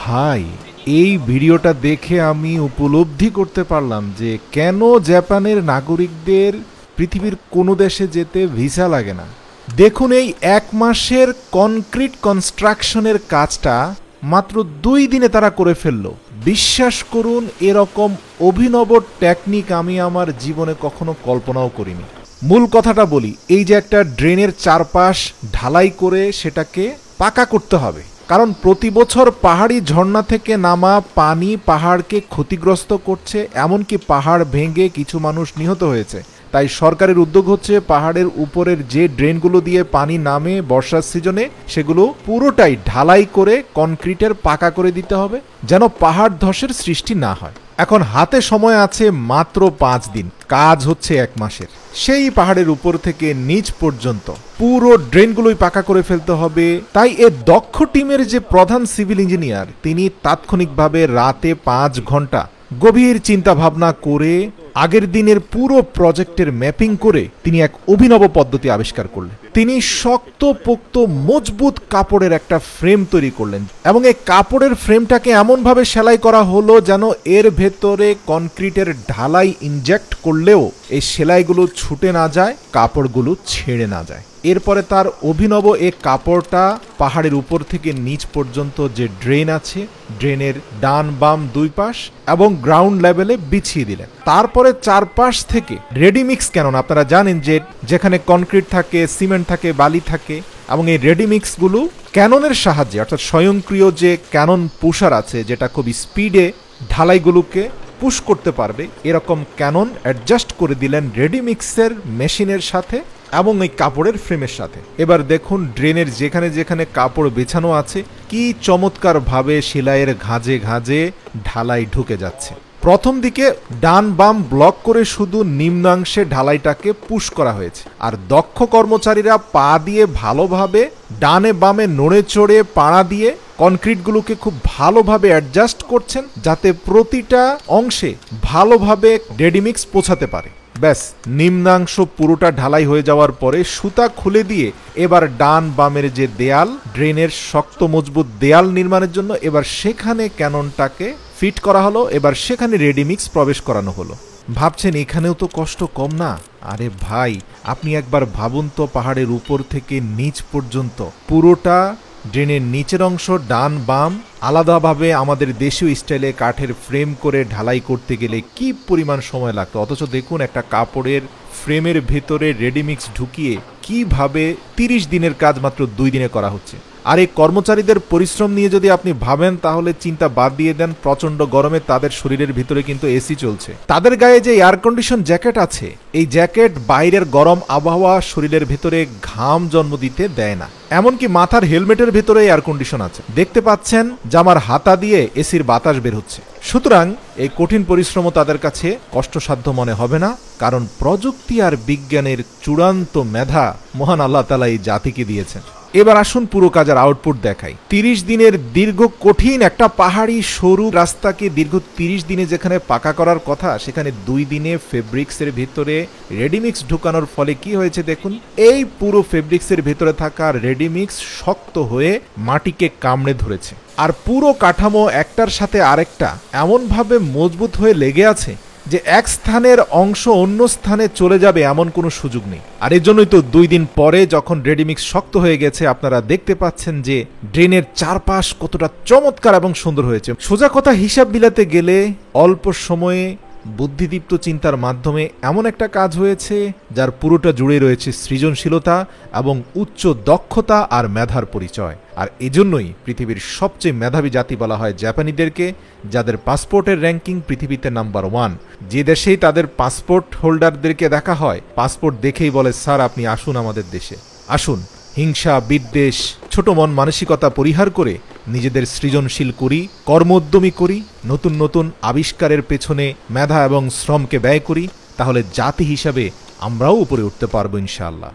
ভাই, এই ভিডিওটা দেখে আমি উপলব্ধি করতে পারলাম যে কেন জাপানের নাগরিকদের পৃথিবীর কোনো দেশে যেতে ভিসা লাগে না। দেখুন, এই 1 মাসের কনক্রিট কনস্ট্রাকশনের কাজটা মাত্র 2 দিনে তারা করে ফেলল। বিশ্বাস করুন, এরকম অভিনব টেকনিক আমি আমার জীবনে কখনো কল্পনাও করিনি। মূল কথাটা বলি, এই যে একটা ড্রেনের চারপাশ ঢালাই করে সেটাকে পাকা করতে হবে, কারণ প্রতি বছর পাহাড়ি ঝর্ণা থেকে নামা পানি পাহাড়কে ক্ষতিগ্রস্ত করছে, এমনকি পাহাড় ভেঙে কিছু মানুষ নিহত হয়েছে। তাই সরকারের উদ্যোগ হচ্ছে পাহাড়ের উপরের যে ড্রেনগুলো দিয়ে পানি নামে বর্ষার সিজনে সেগুলো পুরোটাই ঢালাই করে কনক্রিটের পাকা করে দিতে হবে, যেন পাহাড় ধসের সৃষ্টি না হয়। এখন হাতে সময় আছে মাত্র 5 দিন, কাজ হচ্ছে 1 মাসের। সেই পাহাড়ের উপর থেকে নিচ পর্যন্ত পুরো ড্রেনগুলোই পাকা করে ফেলতে হবে। তাই এ দক্ষ টিমের যে প্রধান সিভিল ইঞ্জিনিয়ার, তিনি তাৎক্ষণিকভাবে রাতে 5 ঘন্টা গভীর চিন্তা ভাবনা করে আগের দিনের পুরো প্রজেক্টের ম্যাপিং করে তিনি এক অভিনব পদ্ধতি আবিষ্কার করলেন। তিনি শক্তপোক্ত মজবুত কাপড়ের একটা ফ্রেম তৈরি করলেন এবং এই কাপড়ের ফ্রেমটাকে এমনভাবে সেলাই করা হলো যেন এর ভেতরে কনক্রিটের ঢালাই ইনজেক্ট করলেও এই সেলাইগুলো ছুটে না যায়, কাপড়গুলো ছেড়ে না যায়। এরপরে তার অভিনব এই কাপড়টা পাহাড়ের উপর থেকে নিচ পর্যন্ত যে ড্রেন আছে, ড্রেনের ডান বাম 2 পাশ এবং গ্রাউন্ড লেভেলে বিছিয়ে দিলেন। তারপরে চারপাশ থেকে রেডিমিক্স, কেননা আপনারা জানেন যে যেখানে কনক্রিট থাকে, সিমেন্ট থাকে, বালি থাকে, এবং এই রেডিমিক্সগুলো ক্যাননের সাহায্যে, অর্থাৎ স্বয়ংক্রিয় যে ক্যানন পুশার আছে যেটা খুব স্পিডে ঢালাইগুলোকে পুশ করতে পারবে, এরকম ক্যানন অ্যাডজাস্ট করে দিলেন রেডিমিক্সের মেশিনের সাথে এবং এই কাপড়ের ফ্রেমের সাথে। এবার দেখুন ড্রেনের যেখানে যেখানে কাপড় বেছানো আছে কি চমৎকার ভাবে সেলাইয়ের ঘাঁজে ঘাঁজে ঢালাই ঢুকে যাচ্ছে। প্রথম দিকে ডান বাম ব্লক করে শুধু নিম্নাংশে ঢালাইটাকে পুশ করা হয়েছে, আর দক্ষ কর্মচারীরা পা দিয়ে ভালোভাবে ডানে বামে নড়ে চড়ে পাড়া দিয়ে কনক্রিটগুলোকে খুব ভালোভাবে অ্যাডজাস্ট করছেন যাতে প্রতিটা অংশে ভালোভাবে রেডিমিক্স পৌঁছাতে পারে। ব্যাস, নিম্নাংশ পুরোটা ঢালাই হয়ে যাওয়ার পরে সুতা খুলে দিয়ে এবার ডান বামের যে দেয়াল, ড্রেনের শক্ত মজবুত দেয়াল নির্মাণের জন্য এবার সেখানে ক্যাননটাকে ফিট করা হলো, এবার সেখানে রেডিমিক্স প্রবেশ করানো হলো। ভাবছেন এখানেও তো কষ্ট কম না? আরে ভাই, আপনি একবার ভাবুন তো, পাহাড়ের উপর থেকে নিচ পর্যন্ত পুরোটা ড্রেনের নিচের অংশ ডান বাম আলাদাভাবে আমাদের দেশীয় স্টাইলে কাঠের ফ্রেম করে ঢালাই করতে গেলে কি পরিমাণ সময় লাগতো, অথচ দেখুন একটা কাপড়ের ফ্রেমের ভেতরে রেডিমিক্স ঢুকিয়ে কিভাবে 30 দিনের কাজ মাত্র 2 দিনে করা হচ্ছে। আর এই কর্মচারীদের পরিশ্রম নিয়ে যদি আপনি ভাবেন তাহলে চিন্তা বাদ দিয়ে দেন। প্রচন্ড গরমে তাদের শরীরের ভিতরে কিন্তু এসি চলছে, তাদের গায়ে যে এয়ার কন্ডিশন জ্যাকেট আছে, এই জ্যাকেট বাইরের গরম আবহাওয়া শরীরের ভিতরে ঘাম জন্ম দিতে দেয় না। এমনকি মাথার হেলমেটের ভিতরে এয়ার কন্ডিশন আছে, দেখতে পাচ্ছেন জামার হাতা দিয়ে এসির বাতাস বের হচ্ছে। সুতরাং এই কঠিন পরিশ্রমও তাদের কাছে কষ্টসাধ্য মনে হবে না, কারণ প্রযুক্তি আর বিজ্ঞানের চূড়ান্ত মেধা মহান আল্লাহ তাআলা এই জাতিকে দিয়েছেন। এবার আসুন পুরো কাজের আউটপুট দেখাই। 30 দিনের দীর্ঘ কঠিন একটা পাহাড়ি সরু রাস্তাকে দীর্ঘ 30 দিনে যেখানে পাকা করার কথা, সেখানে 2 দিনে ফেব্রিক্সের ভিতরে রেডিমিক্স ঢুকানোর ফলে কি হয়েছে দেখুন। এই পুরো ফেব্রিক্সের ভিতরে থাকা রেডিমিক্স শক্ত হয়ে মাটিকে কামড়ে ধরেছে, আর পুরো কাঠামো একটার সাথে আরেকটা এমনভাবে মজবুত হয়ে লেগে আছে যে এক স্থানের অংশ অন্য স্থানে চলে যাবে এমন কোনো সুযোগ নেই। আর এর জন্যই তো 2 দিন পরে যখন রেডিমিক্স শক্ত হয়ে গেছে, আপনারা দেখতে পাচ্ছেন যে ড্রেনের চারপাশ কতটা চমৎকার এবং সুন্দর হয়েছে। সোজা কথা হিসাব মিলাতে গেলে অল্প সময়ে বুদ্ধিদীপ্ত চিন্তার মাধ্যমে এমন একটা কাজ হয়েছে যার পুরোটা জুড়ে রয়েছে সৃজনশীলতা এবং উচ্চ দক্ষতা আর মেধার পরিচয়। আর এজন্যই পৃথিবীর সবচেয়ে মেধাবী জাতি বলা হয় জাপানিদেরকে, যাদের পাসপোর্টের র্যাঙ্কিং পৃথিবীতে নাম্বার 1। যে দেশেই তাদের পাসপোর্ট হোল্ডারদেরকে দেখা হয়, পাসপোর্ট দেখেই বলে, স্যার আপনি আসুন আমাদের দেশে। আসুন, হিংসা বিদ্বেষ ছোট মন মানসিকতা পরিহার করে নিজেদের সৃজনশীল করি, কর্মোদ্যমী করি, নতুন নতুন আবিষ্কারের পেছনে মেধা এবং শ্রমকে ব্যয় করি, তাহলে জাতি হিসাবে আমরাও উপরে উঠতে পারবো ইনশাআল্লাহ।